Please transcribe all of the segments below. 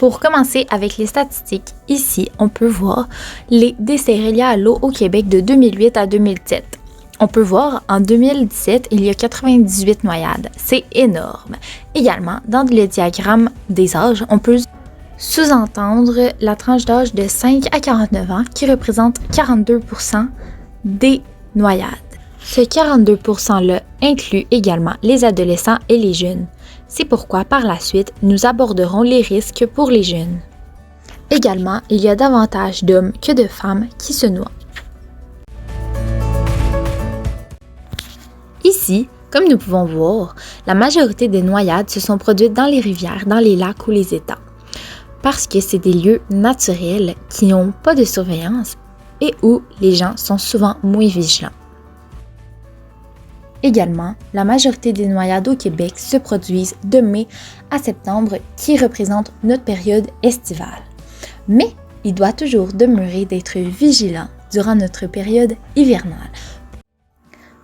Pour commencer avec les statistiques, ici, on peut voir les décès reliés à l'eau au Québec de 2008 à 2007. On peut voir, en 2017, il y a 98 noyades. C'est énorme. Également, dans le diagramme des âges, on peut sous-entendre la tranche d'âge de 5 à 49 ans qui représente 42% des noyades. Ce 42%-là inclut également les adolescents et les jeunes. C'est pourquoi, par la suite, nous aborderons les risques pour les jeunes. Également, il y a davantage d'hommes que de femmes qui se noient. Ici, comme nous pouvons voir, la majorité des noyades se sont produites dans les rivières, dans les lacs ou les étangs, parce que c'est des lieux naturels qui n'ont pas de surveillance et où les gens sont souvent moins vigilants. Également, la majorité des noyades au Québec se produisent de mai à septembre, qui représente notre période estivale. Mais il doit toujours demeurer d'être vigilant durant notre période hivernale.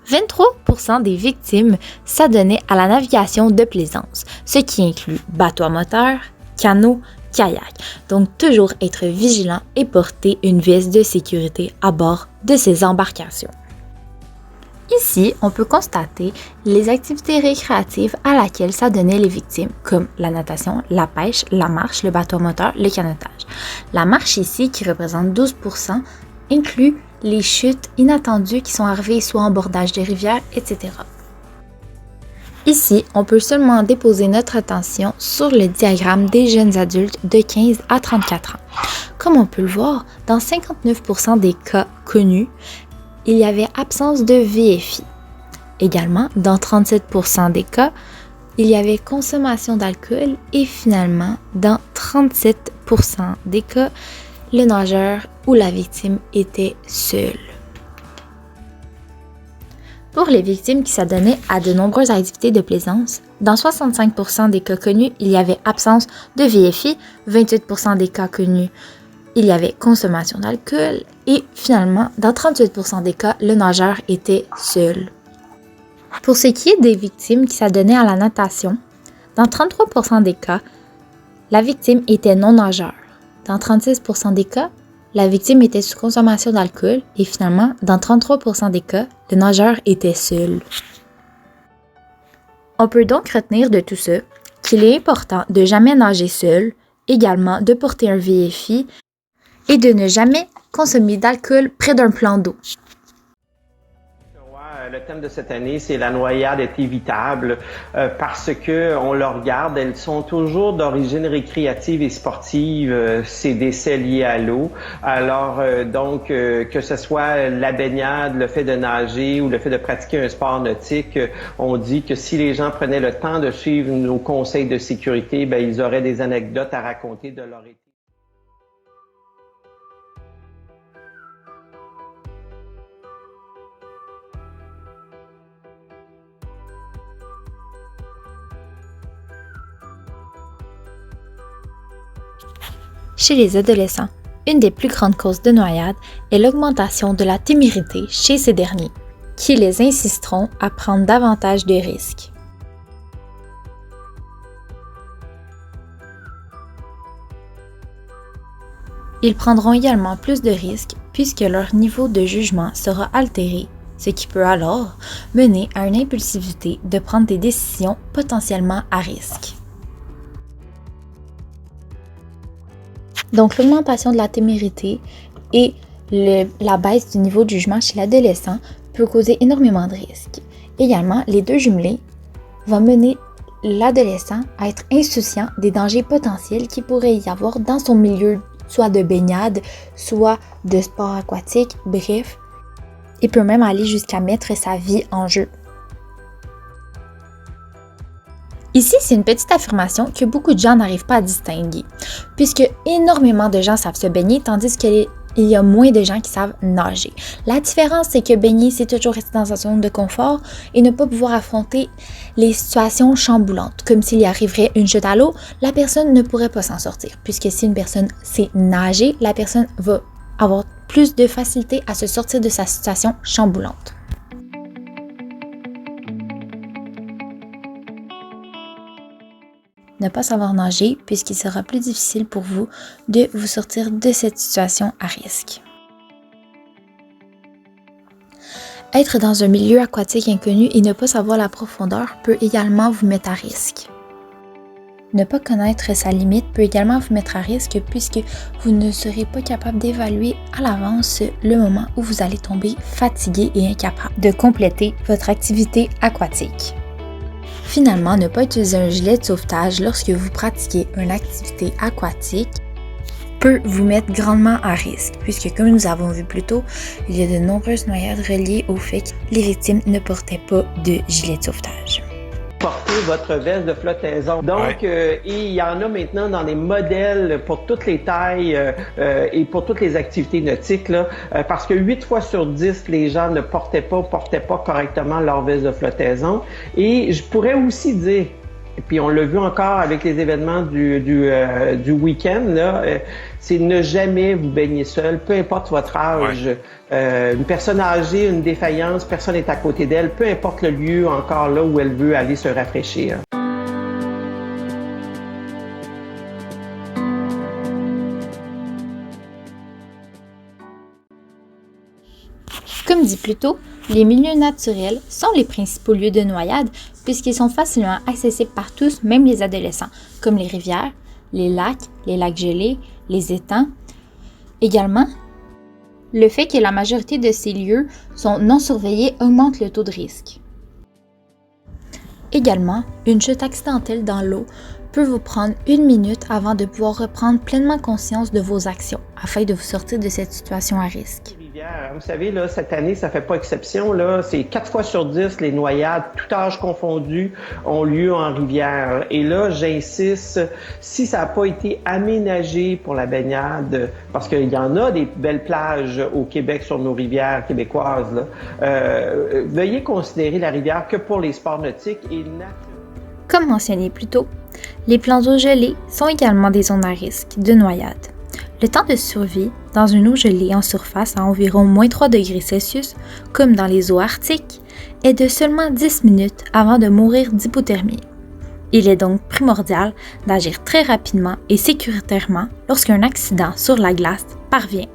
23% des victimes s'adonnaient à la navigation de plaisance, ce qui inclut bateaux à moteur, canots, kayak. Donc toujours être vigilant et porter une veste de sécurité à bord de ces embarcations. Ici, on peut constater les activités récréatives à laquelle s'adonnaient les victimes, comme la natation, la pêche, la marche, le bateau à moteur, le canotage. La marche ici, qui représente 12%, inclut les chutes inattendues qui sont arrivées soit en bordage de rivières, etc. Ici, on peut seulement déposer notre attention sur le diagramme des jeunes adultes de 15 à 34 ans. Comme on peut le voir, dans 59% des cas connus, il y avait absence de VFI. Également, dans 37% des cas, il y avait consommation d'alcool et finalement, dans 37% des cas, le nageur ou la victime était seul. Pour les victimes qui s'adonnaient à de nombreuses activités de plaisance, dans 65% des cas connus, il y avait absence de VFI, 28% des cas connus, il y avait consommation d'alcool et finalement, dans 38% des cas, le nageur était seul. Pour ce qui est des victimes qui s'adonnaient à la natation, dans 33% des cas, la victime était non-nageur. Dans 36% des cas, la victime était sous consommation d'alcool et finalement, dans 33% des cas, le nageur était seul. On peut donc retenir de tout ça qu'il est important de jamais nager seul, également de porter un VFI et de ne jamais consommer d'alcool près d'un plan d'eau. Le thème de cette année, c'est la noyade est évitable parce que on le regarde, elles sont toujours d'origine récréative et sportive, ces décès liés à l'eau. Alors donc que ce soit la baignade, le fait de nager ou le fait de pratiquer un sport nautique, on dit que si les gens prenaient le temps de suivre nos conseils de sécurité, ben ils auraient des anecdotes à raconter de leur été. Chez les adolescents, une des plus grandes causes de noyade est l'augmentation de la témérité chez ces derniers, qui les inciteront à prendre davantage de risques. Ils prendront également plus de risques puisque leur niveau de jugement sera altéré, ce qui peut alors mener à une impulsivité de prendre des décisions potentiellement à risque. Donc, l'augmentation de la témérité et la baisse du niveau de jugement chez l'adolescent peut causer énormément de risques. Également, les deux jumelés vont mener l'adolescent à être insouciant des dangers potentiels qu'il pourrait y avoir dans son milieu, soit de baignade, soit de sport aquatique, bref. Il peut même aller jusqu'à mettre sa vie en jeu. Ici, c'est une petite affirmation que beaucoup de gens n'arrivent pas à distinguer, puisque énormément de gens savent se baigner, tandis qu'il y a moins de gens qui savent nager. La différence, c'est que baigner, c'est toujours rester dans sa zone de confort et ne pas pouvoir affronter les situations chamboulantes. Comme s'il y arriverait une chute à l'eau, la personne ne pourrait pas s'en sortir, puisque si une personne sait nager, la personne va avoir plus de facilité à se sortir de sa situation chamboulante. ne pas savoir nager puisqu'il sera plus difficile pour vous de vous sortir de cette situation à risque. Être dans un milieu aquatique inconnu et ne pas savoir la profondeur peut également vous mettre à risque. Ne pas connaître sa limite peut également vous mettre à risque puisque vous ne serez pas capable d'évaluer à l'avance le moment où vous allez tomber fatigué et incapable de compléter votre activité aquatique. Finalement, ne pas utiliser un gilet de sauvetage lorsque vous pratiquez une activité aquatique peut vous mettre grandement à risque, puisque comme nous avons vu plus tôt, il y a de nombreuses noyades reliées au fait que les victimes ne portaient pas de gilet de sauvetage. Portez votre veste de flottaison. Donc, il y en a maintenant dans les modèles pour toutes les tailles et pour toutes les activités nautiques, là, parce que 8 fois sur 10, les gens ne portaient pas correctement leur veste de flottaison. Et je pourrais aussi dire, et puis on l'a vu encore avec les événements du week-end, là, c'est ne jamais vous baigner seul, peu importe votre âge. Une personne âgée, une défaillance, personne n'est à côté d'elle, peu importe le lieu encore là où elle veut aller se rafraîchir. Comme dit plus tôt, les milieux naturels sont les principaux lieux de noyade puisqu'ils sont facilement accessibles par tous, même les adolescents, comme les rivières, les lacs gelés, les étangs. Également, le fait que la majorité de ces lieux sont non surveillés augmente le taux de risque. Également, une chute accidentelle dans l'eau peut vous prendre 1 minute avant de pouvoir reprendre pleinement conscience de vos actions afin de vous sortir de cette situation à risque. Vous savez, là, cette année, ça fait pas exception. Là, c'est 4 fois sur 10, les noyades, tout âge confondu, ont lieu en rivière. Et là, j'insiste, si ça n'a pas été aménagé pour la baignade, parce qu'il y en a des belles plages au Québec sur nos rivières québécoises, là, veuillez considérer la rivière que pour les sports nautiques et Comme mentionné plus tôt, les plans d'eau gelés sont également des zones à risque de noyade. Le temps de survie dans une eau gelée en surface à environ -3 degrés Celsius, comme dans les eaux arctiques, est de seulement 10 minutes avant de mourir d'hypothermie. Il est donc primordial d'agir très rapidement et sécuritairement lorsqu'un accident sur la glace parvient.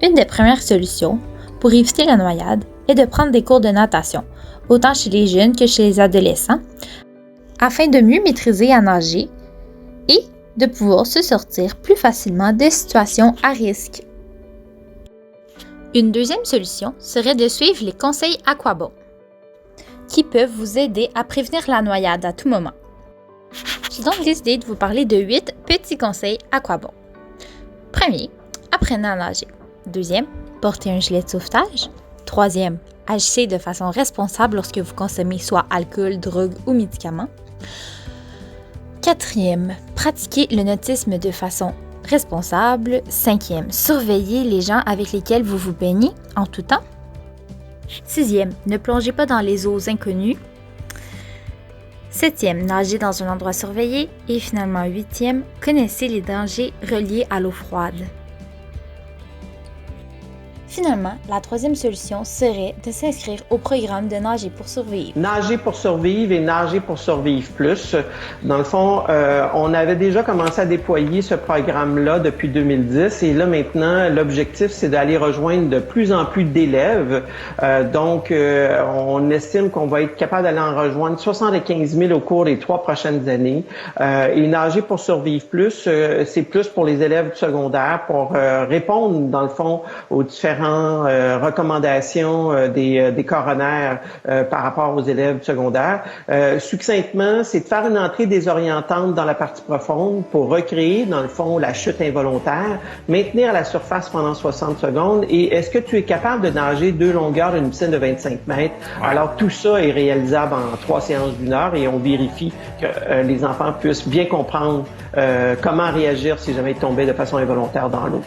Une des premières solutions pour éviter la noyade est de prendre des cours de natation, autant chez les jeunes que chez les adolescents, afin de mieux maîtriser à nager et de pouvoir se sortir plus facilement des situations à risque. Une deuxième solution serait de suivre les conseils Aquabon, qui peuvent vous aider à prévenir la noyade à tout moment. J'ai donc décidé de vous parler de 8 petits conseils Aquabon. Premier, apprenez à nager. Deuxième, portez un gilet de sauvetage. Troisième, agissez de façon responsable lorsque vous consommez soit alcool, drogue ou médicaments. Quatrième, pratiquez le nautisme de façon responsable. Cinquième, surveillez les gens avec lesquels vous vous baignez en tout temps. Sixième, ne plongez pas dans les eaux inconnues. Septième, nagez dans un endroit surveillé. Et finalement, huitième, connaissez les dangers reliés à l'eau froide. Finalement, la troisième solution serait de s'inscrire au programme de Nager pour survivre. Nager pour survivre et Nager pour survivre plus. Dans le fond, on avait déjà commencé à déployer ce programme-là depuis 2010 et là maintenant, l'objectif, c'est d'aller rejoindre de plus en plus d'élèves. Donc, on estime qu'on va être capable d'aller en rejoindre 75 000 au cours des 3 prochaines années. Et Nager pour survivre plus, c'est plus pour les élèves du secondaire pour répondre, dans le fond, aux différents recommandations des coronaires par rapport aux élèves secondaires. Succinctement, c'est de faire une entrée désorientante dans la partie profonde pour recréer, dans le fond, la chute involontaire, maintenir la surface pendant 60 secondes et est-ce que tu es capable de nager 2 longueurs d'une piscine de 25 mètres? Ouais. Alors, tout ça est réalisable en 3 séances d'1 heure et on vérifie que les enfants puissent bien comprendre comment réagir si jamais ils tombaient de façon involontaire dans l'eau.